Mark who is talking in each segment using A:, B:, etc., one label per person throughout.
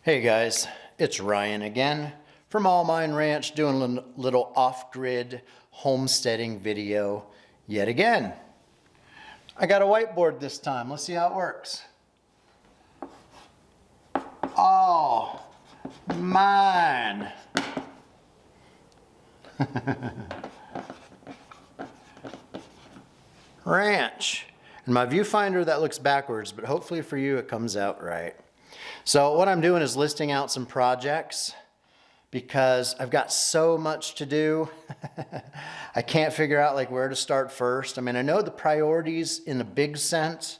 A: Hey guys, it's Ryan again from All Mine Ranch doing a little off-grid homesteading video yet again. I got a whiteboard this time. Let's see how it works. All mine. Ranch. In my viewfinder that looks backwards, but hopefully for you it comes out right. So what I'm doing is listing out some projects because I've got so much to do. I can't figure out like where to start first. I mean, I know the priorities in the big sense,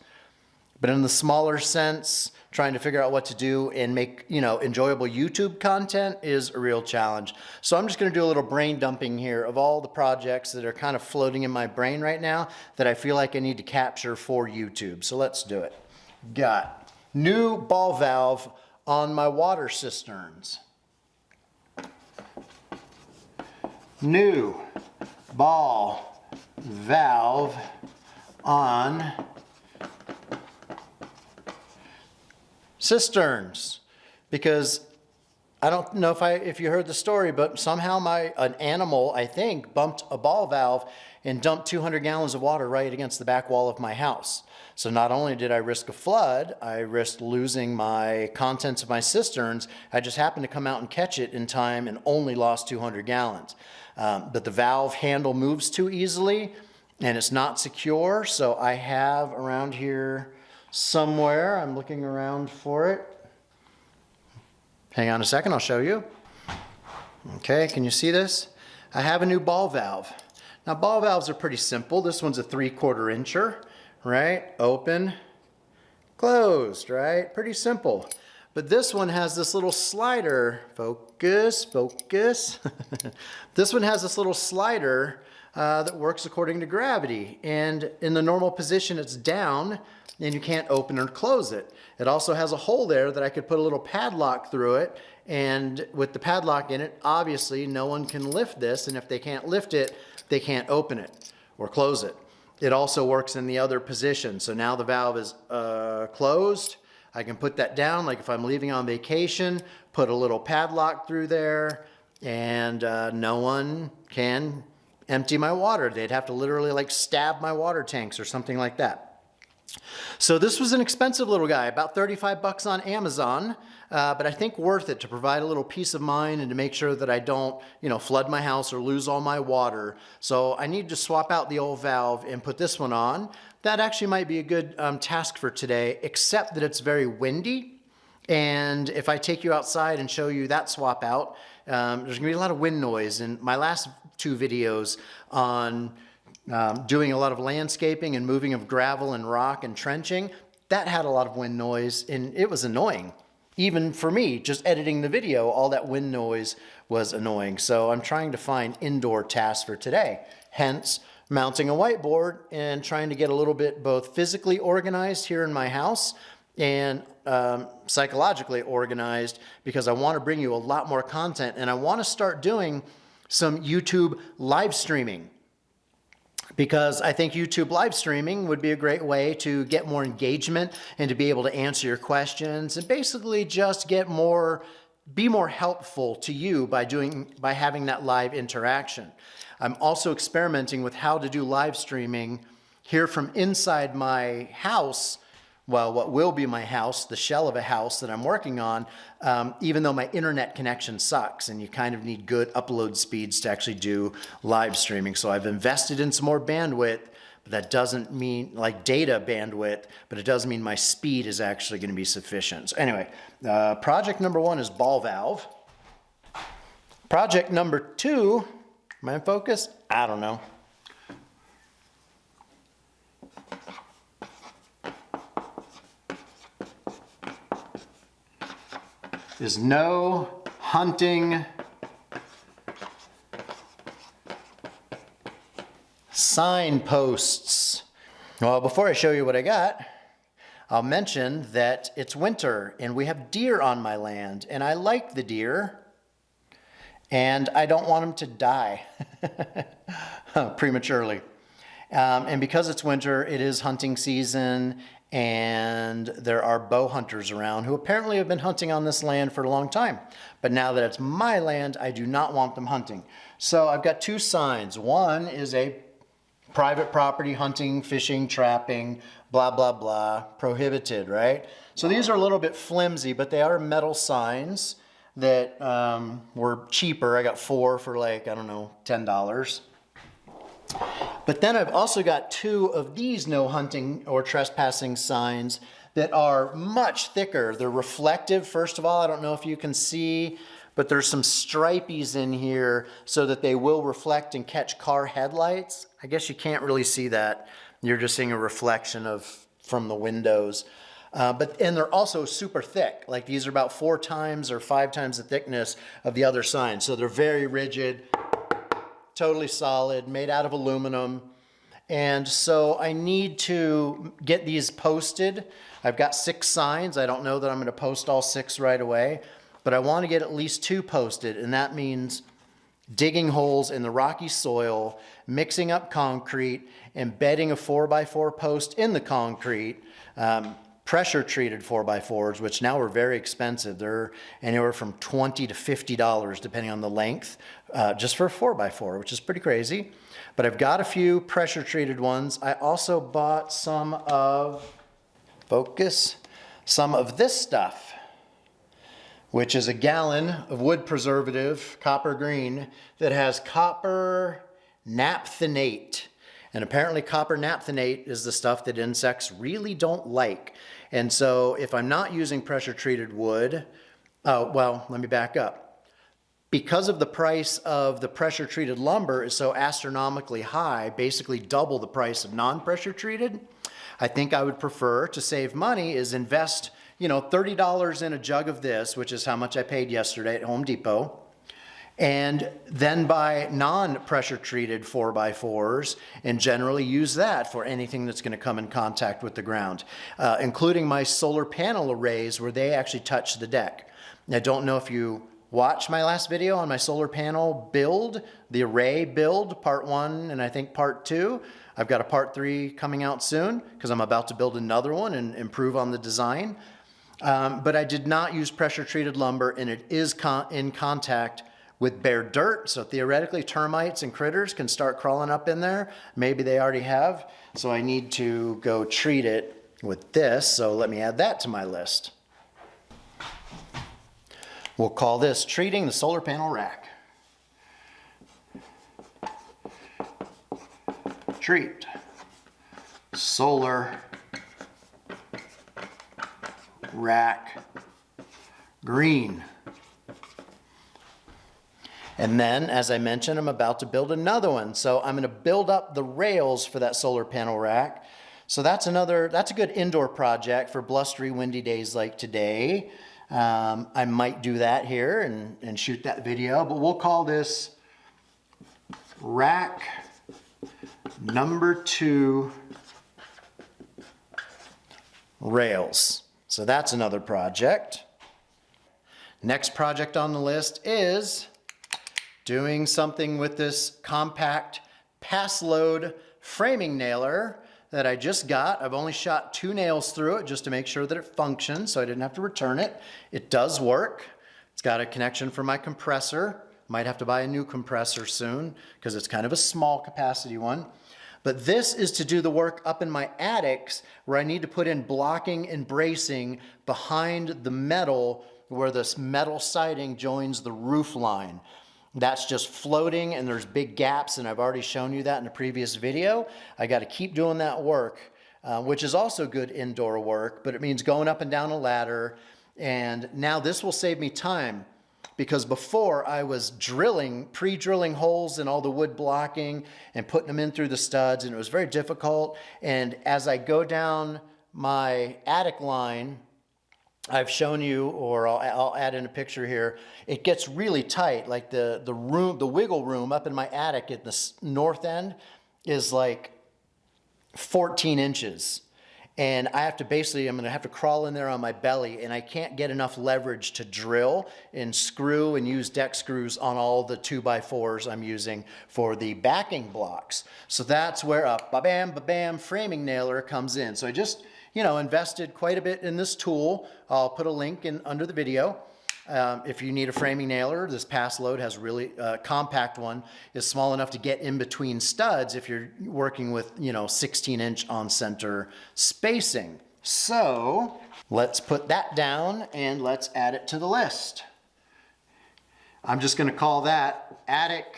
A: but in the smaller sense, trying to figure out what to do and make, enjoyable YouTube content is a real challenge. So I'm just going to do a little brain dumping here of all the projects that are kind of floating in my brain right now that I feel like I need to capture for YouTube. So let's do it. Got new ball valve on my water cisterns. New ball valve on cisterns, because I don't know if you heard the story, but somehow an animal, I think, bumped a ball valve and dumped 200 gallons of water right against the back wall of my house. So not only did I risk a flood, I risked losing my contents of my cisterns. I just happened to come out and catch it in time and only lost 200 gallons. But the valve handle moves too easily and it's not secure. So I have around here somewhere, I'm looking around for it. Hang on a second, I'll show you. Okay, can you see this? I have a new ball valve. Now ball valves are pretty simple. This one's a 3/4 incher, right? Open, closed, right? Pretty simple. But this one has this little slider. Focus, focus. This one has this little slider that works according to gravity. And in the normal position, it's down and you can't open or close it. It also has a hole there that I could put a little padlock through it. And with the padlock in it, obviously no one can lift this. And if they can't lift it, they can't open it or close it. It also works in the other position. So now the valve is closed. I can put that down, like if I'm leaving on vacation, put a little padlock through there, and no one can empty my water. They'd have to literally like stab my water tanks or something like that. So this was an expensive little guy, about 35 bucks on Amazon, but I think worth it to provide a little peace of mind and to make sure that I don't, flood my house or lose all my water. So I need to swap out the old valve and put this one on. That actually might be a good task for today, except that it's very windy. And if I take you outside and show you that swap out, there's gonna be a lot of wind noise. And my last two videos on doing a lot of landscaping and moving of gravel and rock and trenching, that had a lot of wind noise and it was annoying. Even for me, just editing the video, all that wind noise was annoying. So I'm trying to find indoor tasks for today. Hence, mounting a whiteboard and trying to get a little bit both physically organized here in my house and psychologically organized, because I want to bring you a lot more content and I want to start doing some YouTube live streaming. Because I think YouTube live streaming would be a great way to get more engagement and to be able to answer your questions and basically just be more helpful to you by having that live interaction. I'm also experimenting with how to do live streaming here from inside my house. Well, what will be my house, the shell of a house that I'm working on, even though my internet connection sucks and you kind of need good upload speeds to actually do live streaming. So I've invested in some more bandwidth, but that doesn't mean like data bandwidth, but it does mean my speed is actually going to be sufficient. So anyway, project number 1 is ball valve. Project number 2, am I in focus? I don't know. Is no hunting signposts. Well, before I show you what I got, I'll mention that it's winter and we have deer on my land and I like the deer and I don't want them to die prematurely. And because it's winter, it is hunting season and there are bow hunters around who apparently have been hunting on this land for a long time. But now that it's my land, I do not want them hunting. So I've got two signs. One is a private property hunting, fishing, trapping, blah, blah, blah, prohibited, right? So these are a little bit flimsy, but they are metal signs that were cheaper. I got 4 for like, I don't know, $10. But then I've also got 2 of these no hunting or trespassing signs that are much thicker. They're reflective, first of all. I don't know if you can see, but there's some stripies in here so that they will reflect and catch car headlights. I guess you can't really see that. You're just seeing a reflection from the windows. And they're also super thick. Like these are about 4 times or 5 times the thickness of the other signs. So they're very rigid, totally solid, made out of aluminum. And so I need to get these posted. I've got 6 signs. I don't know that I'm going to post all 6 right away, but I want to get at least 2 posted. And that means digging holes in the rocky soil, mixing up concrete, embedding a 4x4 post in the concrete, pressure treated 4x4s, which now are very expensive. They're anywhere from $20 to $50 depending on the length, just for a 4x4, which is pretty crazy. But I've got a few pressure treated ones. I also bought some of this stuff, which is a gallon of wood preservative, copper green, that has copper naphthenate. And apparently copper naphthenate is the stuff that insects really don't like. And so if I'm not using pressure treated wood, well, let me back up. Because of the price of the pressure treated lumber is so astronomically high, basically double the price of non-pressure treated, I think I would prefer to save money is invest, $30 in a jug of this, which is how much I paid yesterday at Home Depot, and then buy non-pressure treated 4x4s and generally use that for anything that's going to come in contact with the ground, including my solar panel arrays where they actually touch the deck. I don't know if you watched my last video on my solar panel build, the array build, part 1 and I think part 2. I've got a part 3 coming out soon because I'm about to build another one and improve on the design. But I did not use pressure treated lumber, and it is in contact with bare dirt. So theoretically termites and critters can start crawling up in there. Maybe they already have. So I need to go treat it with this. So let me add that to my list. We'll call this treating the solar panel rack. Treat solar rack green. And then, as I mentioned, I'm about to build another one. So I'm going to build up the rails for that solar panel rack. So that's a good indoor project for blustery, windy days like today. I might do that here and shoot that video, but we'll call this rack number 2 rails. So that's another project. Next project on the list is doing something with this compact pass load framing nailer that I just got. I've only shot 2 nails through it just to make sure that it functions, so I didn't have to return it. It does work. It's got a connection for my compressor. Might have to buy a new compressor soon because it's kind of a small capacity one. But this is to do the work up in my attics where I need to put in blocking and bracing behind the metal where this metal siding joins the roof line. That's just floating and there's big gaps, and I've already shown you that in a previous video. I got to keep doing that work, which is also good indoor work, but it means going up and down a ladder. And now this will save me time because before I was pre-drilling holes in all the wood blocking and putting them in through the studs, and it was very difficult. And as I go down my attic line, I've shown you, or I'll add in a picture here, it gets really tight. Like the wiggle room up in my attic at the north end is like 14 inches. And I have to I'm gonna have to crawl in there on my belly, and I can't get enough leverage to drill and screw and use deck screws on all the 2x4s I'm using for the backing blocks. So that's where a ba-bam, ba-bam framing nailer comes in. So I just, invested quite a bit in this tool. I'll put a link in under the video. If you need a framing nailer, this pass load has really compact one, is small enough to get in between studs if you're working with 16-inch on center spacing. So let's put that down and let's add it to the list. I'm just going to call that attic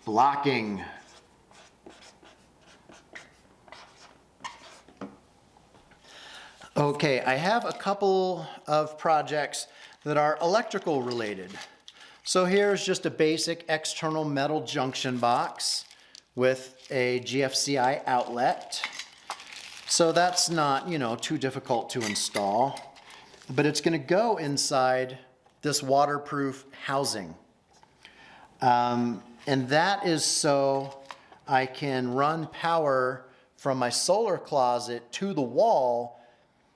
A: blocking. Okay, I have a couple of projects that are electrical related. So here's just a basic external metal junction box with a GFCI outlet. So that's not, too difficult to install, but it's going to go inside this waterproof housing. And that is so I can run power from my solar closet to the wall,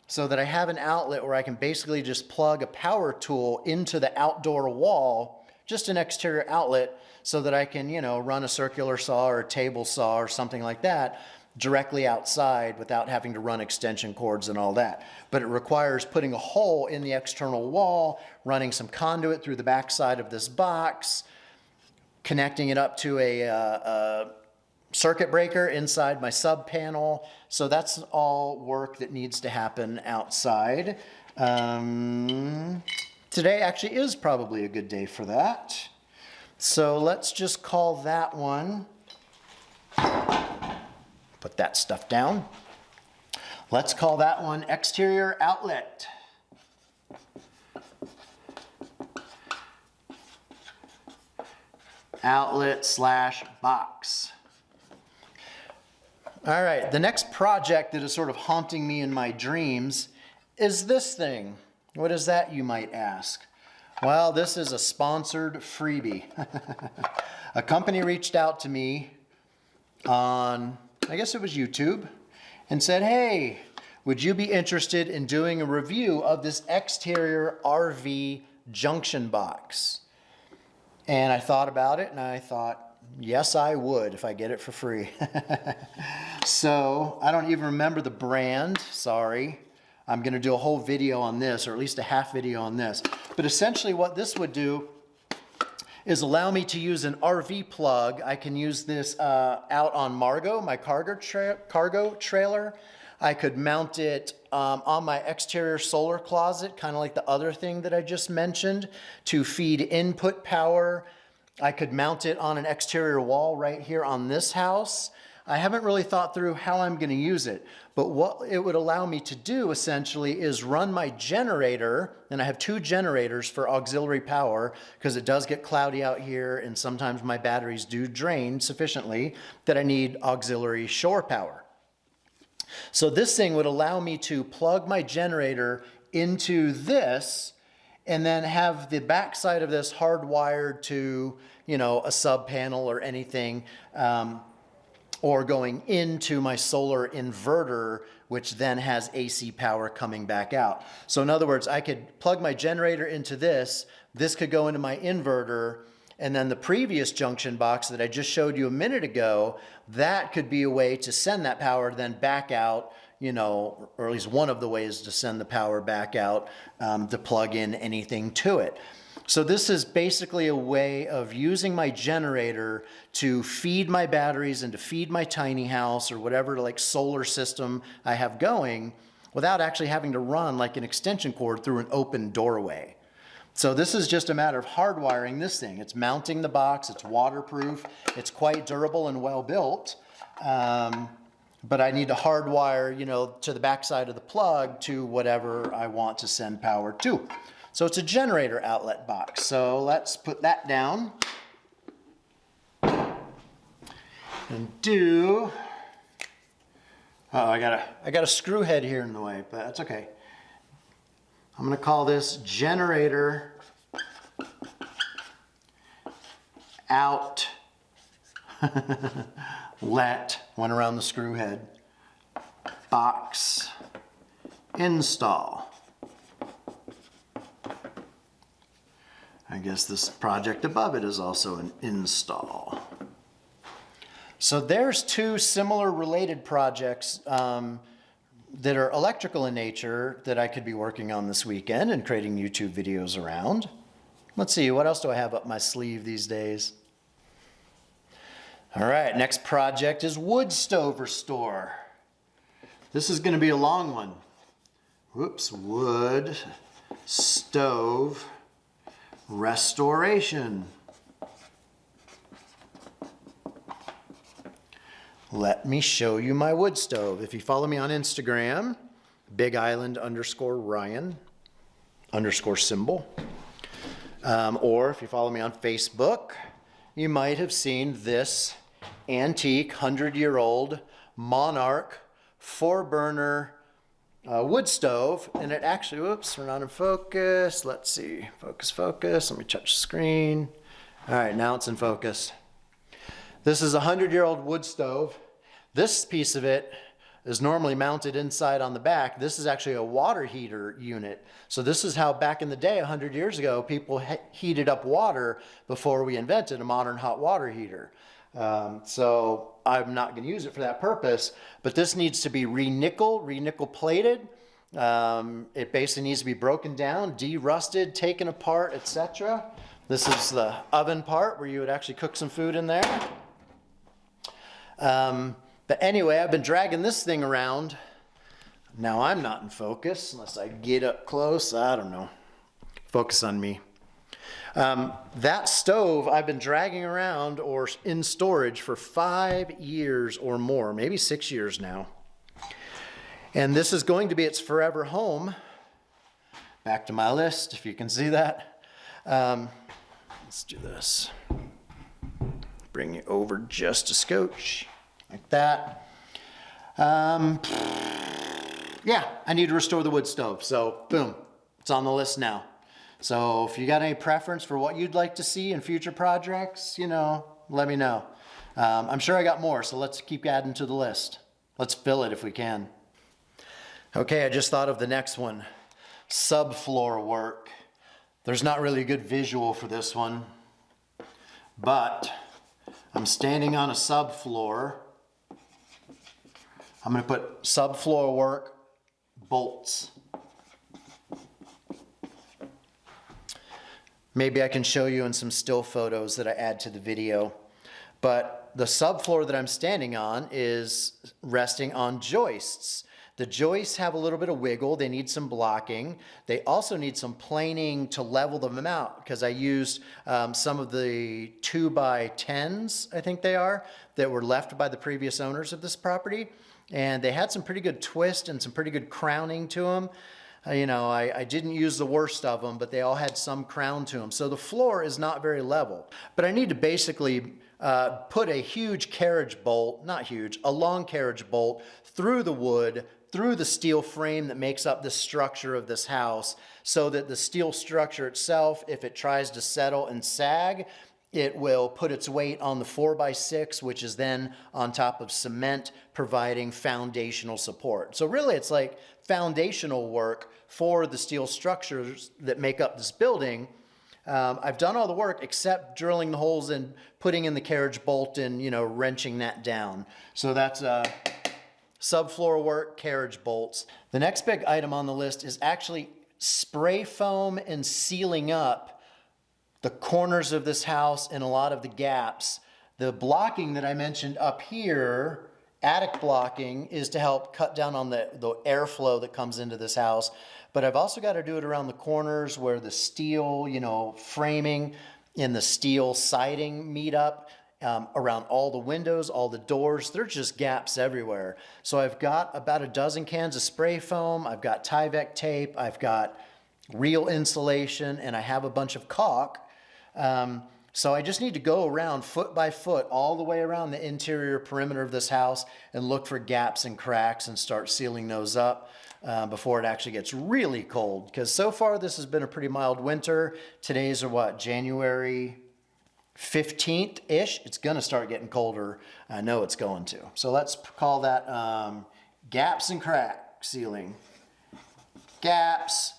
A: so that I have an outlet where I can basically just plug a power tool into the outdoor wall, just an exterior outlet, so that I can, run a circular saw or a table saw or something like that directly outside without having to run extension cords and all that. But it requires putting a hole in the external wall, running some conduit through the backside of this box, connecting it up to a circuit breaker inside my sub panel. So that's all work that needs to happen outside. Today actually is probably a good day for that. So let's just call that one, put that stuff down. Let's call that one exterior outlet. Outlet/box. All right, the next project that is sort of haunting me in my dreams is this thing. What is that, you might ask? Well, this is a sponsored freebie. A company reached out to me on, I guess it was YouTube, and said, hey, would you be interested in doing a review of this exterior RV junction box? And I thought about it and I thought, yes, I would if I get it for free. So I don't even remember the brand, sorry. I'm gonna do a whole video on this, or at least a half video on this. But essentially what this would do is allow me to use an RV plug. I can use this out on Margo, my cargo trailer. I could mount it on my exterior solar closet, kind of like the other thing that I just mentioned, to feed input power. I could mount it on an exterior wall right here on this house. I haven't really thought through how I'm going to use it, but what it would allow me to do essentially is run my generator, and I have 2 generators for auxiliary power because it does get cloudy out here and sometimes my batteries do drain sufficiently that I need auxiliary shore power. So this thing would allow me to plug my generator into this and then have the backside of this hardwired to, a sub panel or anything, or going into my solar inverter, which then has AC power coming back out. So in other words, I could plug my generator into this could go into my inverter, and then the previous junction box that I just showed you a minute ago, that could be a way to send that power then back out, or at least one of the ways to send the power back out, to plug in anything to it. So this is basically a way of using my generator to feed my batteries and to feed my tiny house or whatever solar system I have going without actually having to run like an extension cord through an open doorway. So this is just a matter of hardwiring this thing. It's mounting the box, it's waterproof, it's quite durable and well built. But I need to hardwire, to the backside of the plug to whatever I want to send power to. So it's a generator outlet box. So let's put that down and do, I got a screw head here in the way, but that's okay. I'm gonna call this generator out let, went around the screw head, box install. I guess this project above it is also an install. So there's 2 similar related projects that are electrical in nature that I could be working on this weekend and creating YouTube videos around. Let's see, what else do I have up my sleeve these days? All right, next project is wood stove restore. This is going to be a long one. Whoops, wood stove restoration. Let me show you my wood stove. If you follow me on Instagram, BigIsland_Ryan_symbol. Or if you follow me on Facebook, you might have seen this antique 100-year-old Monarch 4-burner wood stove. And it actually, whoops, we're not in focus. Let's see, focus. Let me touch the screen. All right, now it's in focus. This is a 100-year-old wood stove. This piece of it is normally mounted inside on the back. This is actually a water heater unit. So this is how back in the day, 100 years ago, people heated up water before we invented a modern hot water heater. So I'm not going to use it for that purpose, but this needs to be re-nickel plated. It basically needs to be broken down, de-rusted, taken apart, etc. This is the oven part where you would actually cook some food in there. But anyway, I've been dragging this thing around. Now I'm not in focus unless I get up close. I don't know. Focus on me. That stove I've been dragging around or in storage for 5 years or more, maybe 6 years now. And this is going to be its forever home. Back to my list, if you can see that. Let's do this. Bring it over just a scotch, like that. Yeah, I need to restore the wood stove. So boom, it's on the list now. So if you got any preference for what you'd like to see in future projects, let me know. I'm sure I got more, so let's keep adding to the list. Let's fill it if we can. Okay, I just thought of the next one. Subfloor work. There's not really a good visual for this one, but I'm standing on a subfloor. I'm going to put subfloor work bolts. Maybe I can show you in some still photos that I add to the video. But the subfloor that I'm standing on is resting on joists. The joists have a little bit of wiggle. They need some blocking. They also need some planing to level them out because I used some of the 2x10s, I think they are, that were left by the previous owners of this property. And they had some pretty good twist and some pretty good crowning to them. I didn't use the worst of them, but they all had some crown to them. So the floor is not very level. But I need to basically put a huge carriage bolt, not huge, a long carriage bolt through the wood, through the steel frame that makes up the structure of this house, so that the steel structure itself, if it tries to settle and sag, it will put its weight on the 4x6, which is then on top of cement, providing foundational support. So really it's like foundational work for the steel structures that make up this building. I've done all the work except drilling the holes and putting in the carriage bolt and, wrenching that down. So that's subfloor work, carriage bolts. The next big item on the list is actually spray foam and sealing up the corners of this house and a lot of the gaps. The blocking that I mentioned up here, attic blocking, is to help cut down on the airflow that comes into this house. But I've also got to do it around the corners where the steel, framing and the steel siding meet up, around all the windows, all the doors. There's just gaps everywhere. So I've got about a dozen cans of spray foam. I've got Tyvek tape. I've got real insulation, and I have a bunch of caulk. So I just need to go around foot by foot all the way around the interior perimeter of this house and look for gaps and cracks and start sealing those up before it actually gets really cold. Because so far this has been a pretty mild winter. Today's January 15th-ish. It's going to start getting colder. I know it's going to. So let's call that gaps and crack sealing. Gaps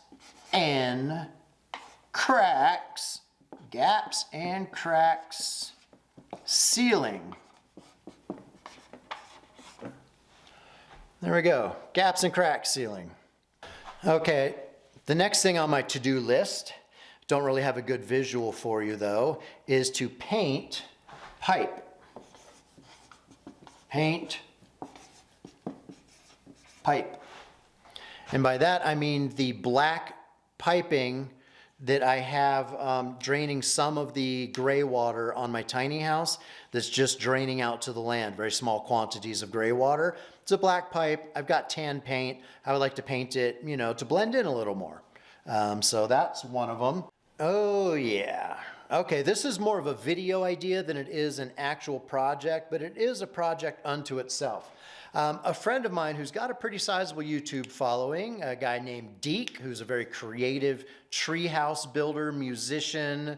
A: and cracks. Gaps and cracks sealing. There we go. Gaps and cracks sealing. Okay, the next thing on my to-do list, don't really have a good visual for you though, is to paint pipe. Paint pipe. And by that I mean the black piping that I have draining some of the gray water on my tiny house that's just draining out to the land, very small quantities of gray water. It's a black pipe. I've got tan paint. I would like to paint it, you know, to blend in a little more. So that's one of them. Oh yeah. Okay, this is more of a video idea than it is an actual project, but it is a project unto itself. A friend of mine who's got a pretty sizable YouTube following, a guy named Deke, who's a very creative treehouse builder, musician,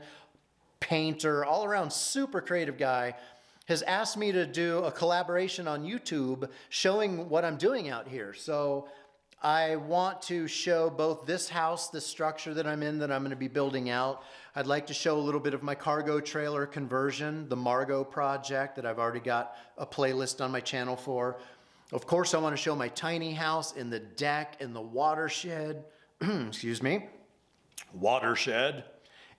A: painter, all around super creative guy, has asked me to do a collaboration on YouTube showing what I'm doing out here. So I want to show both this house, this structure that I'm in that I'm going to be building out. I'd like to show a little bit of my cargo trailer conversion, the Margo project that I've already got a playlist on my channel for. Of course, I want to show my tiny house in the deck, in the watershed, excuse me, watershed,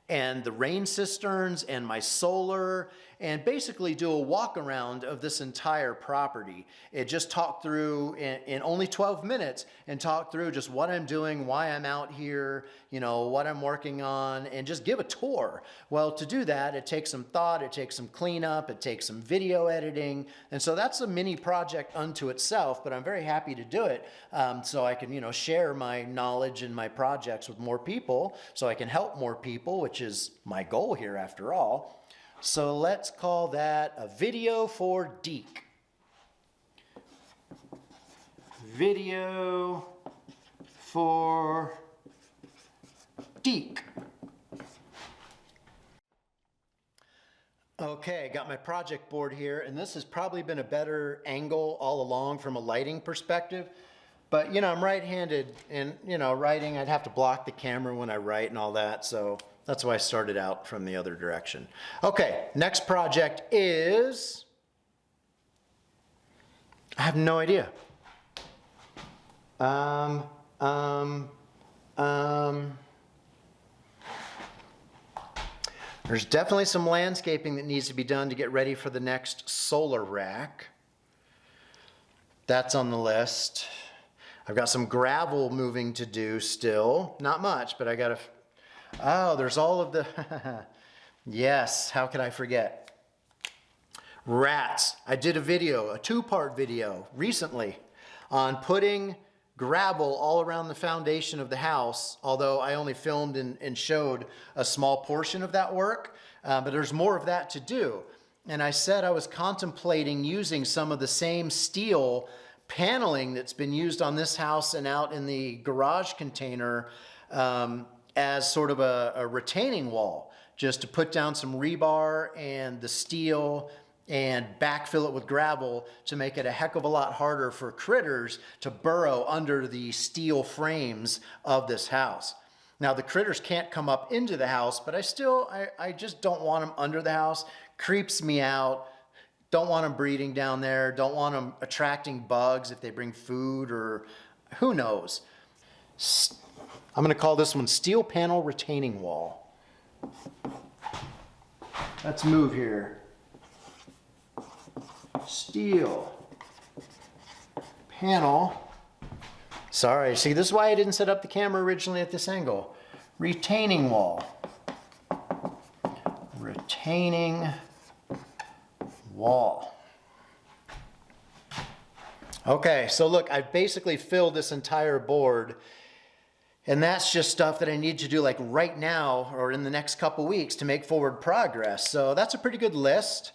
A: and the rain cisterns and my solar, and basically do a walk around of this entire property. It just talk through in only 12 minutes and talk through just what I'm doing, why I'm out here, you know, what I'm working on, and just give a tour. Well, to do that, it takes some thought, it takes some cleanup, it takes some video editing, and so that's a mini project unto itself, but I'm very happy to do it so I can, you know, share my knowledge and my projects with more people, so I can help more people, which is my goal here after all. So let's call that a video for Deke. Video for Deke. Okay, got my project board here, and this has probably been a better angle all along from a lighting perspective. But, you know, I'm right-handed, and, you know, writing, I'd have to block the camera when I write and all that, so that's why I started out from the other direction. Okay, next project is, I have no idea. There's definitely some landscaping that needs to be done to get ready for the next solar rack. That's on the list. I've got some gravel moving to do still. Not much, but I gotta, oh, there's all of the, yes, how could I forget? Rats. I did a video, a two-part video recently on putting gravel all around the foundation of the house, although I only filmed and showed a small portion of that work, but there's more of that to do. And I said I was contemplating using some of the same steel paneling that's been used on this house and out in the garage container as sort of a retaining wall, just to put down some rebar and the steel and backfill it with gravel to make it a heck of a lot harder for critters to burrow under the steel frames of this house. Now the critters can't come up into the house, but I just don't want them under the house. Creeps me out. Don't want them breeding down there. Don't want them attracting bugs if they bring food or who knows. I'm going to call this one steel panel retaining wall. Let's move here. Steel panel. Sorry, see, this is why I didn't set up the camera originally at this angle. Retaining wall. Retaining wall. Okay, so look, I've basically filled this entire board, and that's just stuff that I need to do like right now or in the next couple weeks to make forward progress. So that's a pretty good list.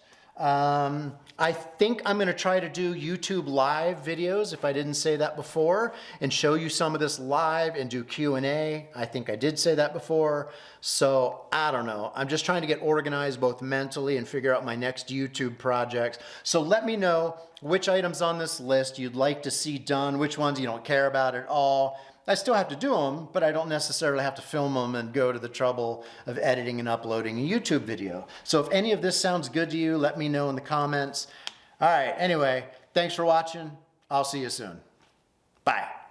A: I think I'm going to try to do YouTube live videos, if I didn't say that before, and show you some of this live and do Q&A. I think I did say that before. So I don't know. I'm just trying to get organized both mentally and figure out my next YouTube projects. So let me know which items on this list you'd like to see done, which ones you don't care about at all. I still have to do them, but I don't necessarily have to film them and go to the trouble of editing and uploading a YouTube video. So if any of this sounds good to you, let me know in the comments. All right, anyway, thanks for watching. I'll see you soon. Bye.